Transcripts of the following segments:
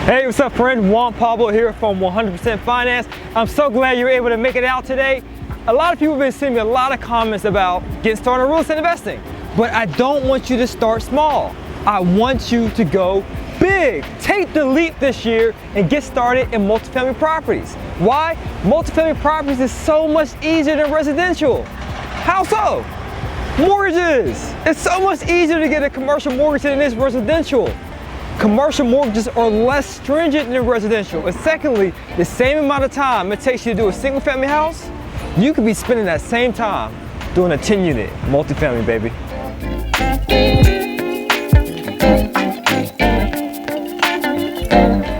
Hey, what's up friend? Juan Pablo here from 100% Finance. I'm so glad you're able to make it out today. A lot of people have been sending me a lot of comments about getting started in real estate investing, but I don't want you to start small. I want you to go big. Take the leap this year and get started in multifamily properties. Why? Multifamily properties is so much easier than residential. How so? Mortgages. It's so much easier to get a commercial mortgage than it is residential. Commercial mortgages are less stringent than residential. And secondly, the same amount of time it takes you to do a single family house, you could be spending that same time doing a 10-unit multifamily, baby.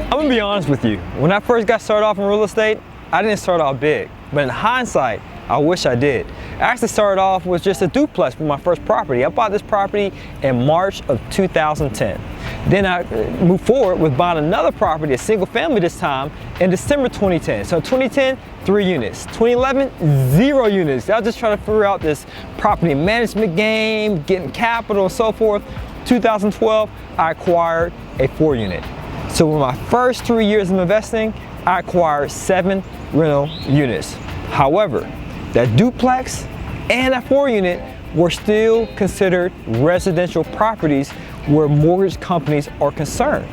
I'm gonna be honest with you. When I first got started off in real estate, I didn't start off big. But in hindsight, I wish I did. I actually started off with just a duplex for my first property. I bought this property in March of 2010. Then I moved forward with buying another property, a single family this time, in December 2010. So 2010, 3 units. 2011, 0 units. I was just trying to figure out this property management game, getting capital and so forth. 2012, I acquired a 4-unit. So in my first 3 years of investing, I acquired 7 rental units. However, that duplex and that 4-unit were still considered residential properties where mortgage companies are concerned.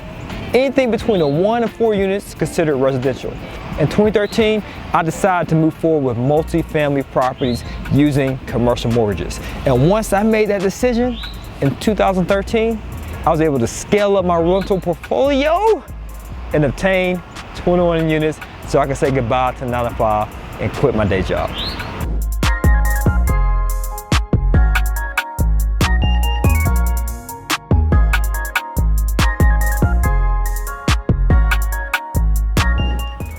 Anything between the 1 and 4 units is considered residential. In 2013, I decided to move forward with multifamily properties using commercial mortgages. And once I made that decision in 2013, I was able to scale up my rental portfolio and obtain 21 units so I could say goodbye to 9 to 5 and quit my day job.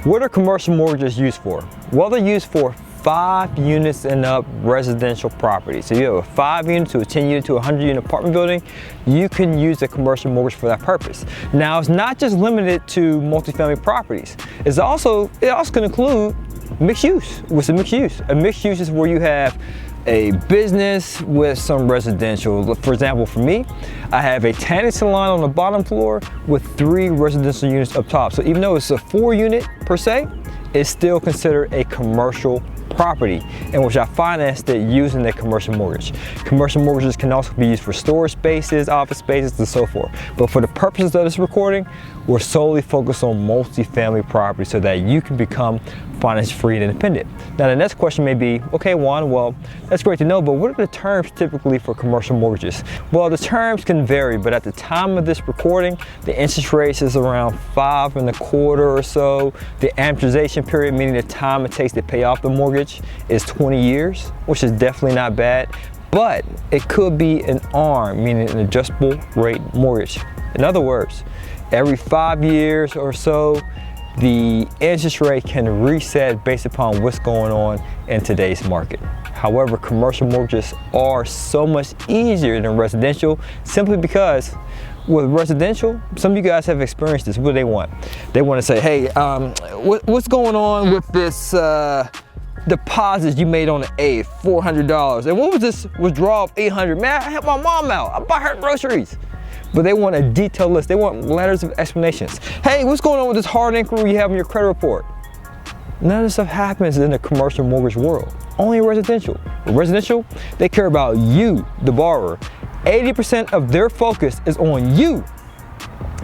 What are commercial mortgages used for? Well, they're used for 5 units and up residential property. So you have a 5 unit to a 10 unit to a 100 unit apartment building, you can use a commercial mortgage for that purpose. Now, it's not just limited to multifamily properties. It also can include mixed use. What's a mixed use? A mixed use is where you have a business with some residential. For example, for me, I have a tanning salon on the bottom floor with 3 residential units up top. So even though it's a 4-unit per se, it's still considered a commercial property in which I financed it using a commercial mortgage. Commercial mortgages can also be used for storage spaces, office spaces, and so forth. But for the purposes of this recording, we're solely focused on multifamily property so that you can become financially free and independent. Now the next question may be, okay Juan, well that's great to know, but what are the terms typically for commercial mortgages? Well, the terms can vary, but at the time of this recording, the interest rate is around 5.25% or so. The amortization period, meaning the time it takes to pay off the mortgage, is 20 years, which is definitely not bad, but it could be an ARM, meaning an adjustable rate mortgage. In other words, every 5 years or so, the interest rate can reset based upon what's going on in today's market. However, commercial mortgages are so much easier than residential simply because with residential, some of you guys have experienced this. What do they want? They want to say, hey, what's going on with this deposits you made on the A, $400? And what was this withdrawal of $800? Man, I helped my mom out. I bought her groceries. But they want a detailed list. They want letters of explanations. Hey, what's going on with this hard inquiry you have in your credit report? None of this stuff happens in the commercial mortgage world. Only in residential. In residential, they care about you, the borrower. 80% of their focus is on you,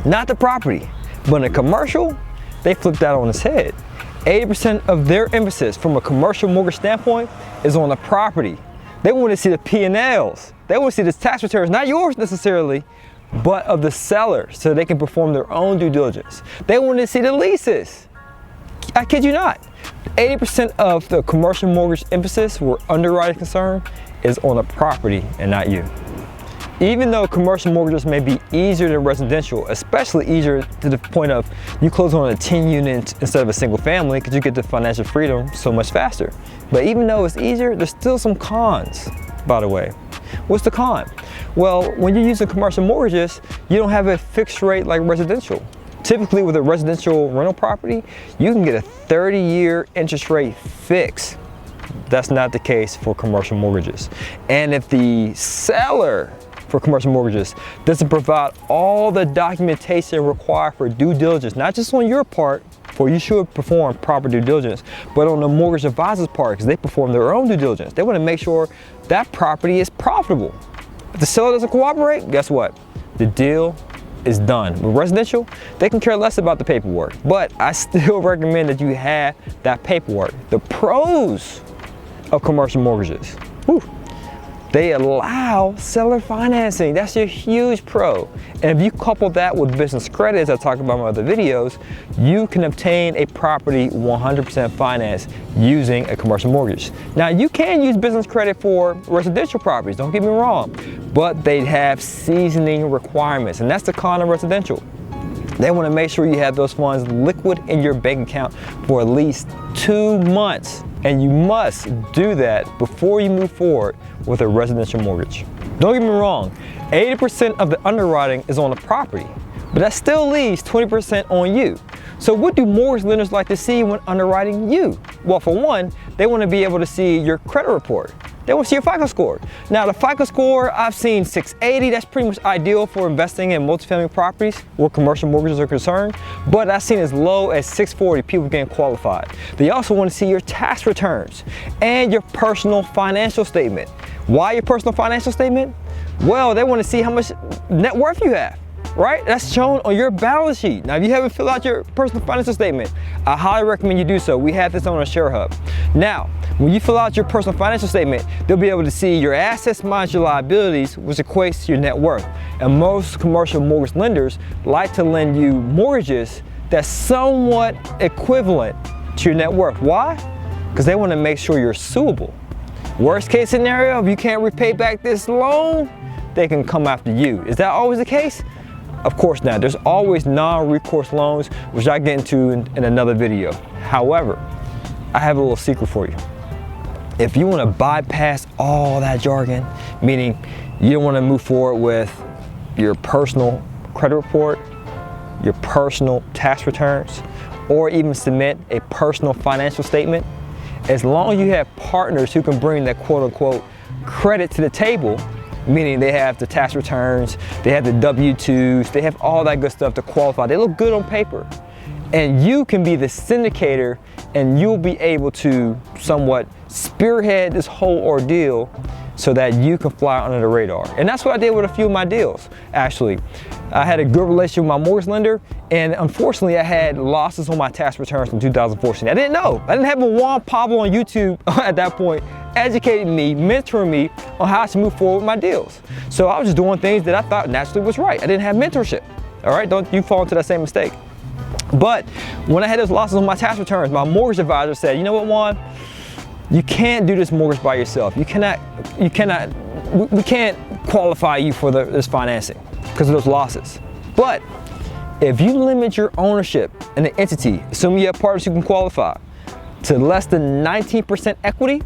not the property. But in a commercial, they flip that on its head. 80% of their emphasis from a commercial mortgage standpoint is on the property. They want to see the P&Ls. They want to see the tax returns, not yours necessarily, but of the seller, so they can perform their own due diligence. They want to see the leases. I kid you not. 80% of the commercial mortgage emphasis where underwriting concern is on the property and not you. Even though commercial mortgages may be easier than residential, especially easier to the point of you close on a 10 unit instead of a single family because you get the financial freedom so much faster. But even though it's easier, there's still some cons, by the way. What's the con? Well, when you're using commercial mortgages, you don't have a fixed rate like residential. Typically with a residential rental property, you can get a 30-year interest rate fix. That's not the case for commercial mortgages. And if the seller for commercial mortgages? Does it provide all the documentation required for due diligence, not just on your part, for you should perform proper due diligence, but on the mortgage advisor's part, because they perform their own due diligence. They want to make sure that property is profitable. If the seller doesn't cooperate, guess what? The deal is done. With residential, they can care less about the paperwork, but I still recommend that you have that paperwork. The pros of commercial mortgages. Whew. They allow seller financing. That's a huge pro. And if you couple that with business credit, as I talked about in my other videos, you can obtain a property 100% financed using a commercial mortgage. Now, you can use business credit for residential properties, don't get me wrong, but they have seasoning requirements, and that's the con of residential. They want to make sure you have those funds liquid in your bank account for at least 2 months. And you must do that before you move forward with a residential mortgage. Don't get me wrong, 80% of the underwriting is on the property, but that still leaves 20% on you. So what do mortgage lenders like to see when underwriting you? Well, for one, they want to be able to see your credit report. They want to see your FICO score. Now, the FICO score, I've seen 680. That's pretty much ideal for investing in multifamily properties where commercial mortgages are concerned. But I've seen as low as 640 people getting qualified. They also want to see your tax returns and your personal financial statement. Why your personal financial statement? Well, they want to see how much net worth you have, right? That's shown on your balance sheet. Now, if you haven't filled out your personal financial statement, I highly recommend you do so. We have this on our ShareHub. Now, when you fill out your personal financial statement, they'll be able to see your assets minus your liabilities, which equates to your net worth. And most commercial mortgage lenders like to lend you mortgages that's somewhat equivalent to your net worth. Why? Because they want to make sure you're suable. Worst case scenario, if you can't repay back this loan, they can come after you. Is that always the case? Of course not. There's always non-recourse loans, which I get into in another video. However, I have a little secret for you. If you want to bypass all that jargon, meaning you don't want to move forward with your personal credit report, your personal tax returns, or even submit a personal financial statement, as long as you have partners who can bring that quote-unquote credit to the table, meaning they have the tax returns, they have the W-2s, they have all that good stuff to qualify. They look good on paper. And you can be the syndicator, and you'll be able to somewhat spearhead this whole ordeal so that you can fly under the radar. And that's what I did with a few of my deals, actually. I had a good relationship with my mortgage lender, and unfortunately I had losses on my tax returns from 2014. I didn't know. I didn't have a Juan Pablo on YouTube at that point educating me, mentoring me on how to move forward with my deals. So I was just doing things that I thought naturally was right. I didn't have mentorship. All right, don't you fall into that same mistake. But when I had those losses on my tax returns, my mortgage advisor said, you know what, Juan? You can't do this mortgage by yourself. We can't qualify you for this financing because of those losses. But if you limit your ownership in the entity, assuming you have partners who can qualify, to less than 19% equity,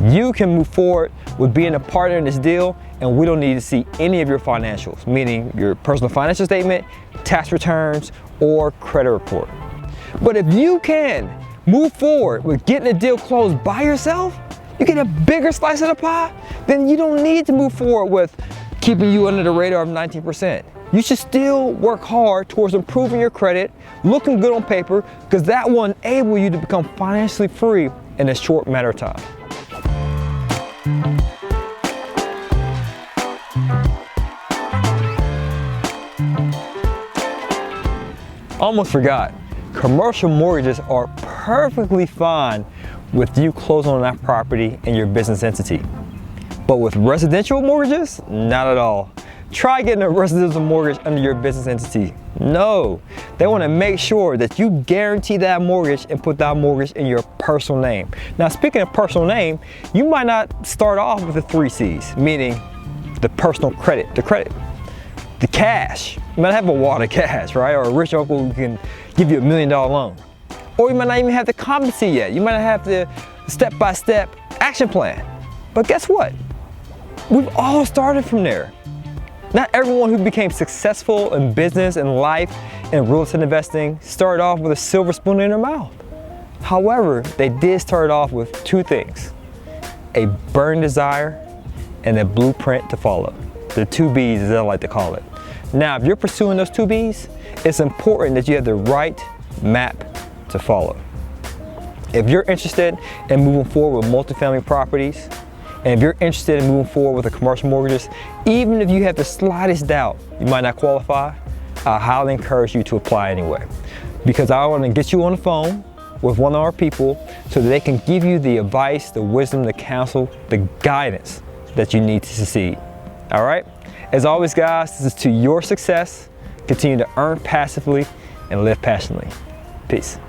you can move forward with being a partner in this deal, and we don't need to see any of your financials, meaning your personal financial statement, tax returns, or credit report. But if you can move forward with getting a deal closed by yourself, you get a bigger slice of the pie, then you don't need to move forward with keeping you under the radar of 19%. You should still work hard towards improving your credit, looking good on paper, because that will enable you to become financially free in a short matter of time. Almost forgot, commercial mortgages are perfectly fine with you closing on that property in your business entity. But with residential mortgages, not at all. Try getting a residential mortgage under your business entity. No, they want to make sure that you guarantee that mortgage and put that mortgage in your personal name. Now, speaking of personal name, you might not start off with the 3 C's, meaning the personal credit, the cash. You might have a wad of cash, right? Or a rich uncle who can give you $1 million loan. Or you might not even have the competency yet. You might not have the step-by-step action plan. But guess what? We've all started from there. Not everyone who became successful in business and life and real estate investing started off with a silver spoon in their mouth. However, they did start off with 2 things: a burning desire and a blueprint to follow. The 2 Bs, as I like to call it. Now, if you're pursuing those 2 Bs, it's important that you have the right map to follow. If you're interested in moving forward with multifamily properties, and if you're interested in moving forward with the commercial mortgages, even if you have the slightest doubt you might not qualify, I highly encourage you to apply anyway. Because I want to get you on the phone with one of our people so that they can give you the advice, the wisdom, the counsel, the guidance that you need to succeed. All right? As always, guys, this is to your success. Continue to earn passively and live passionately. Peace.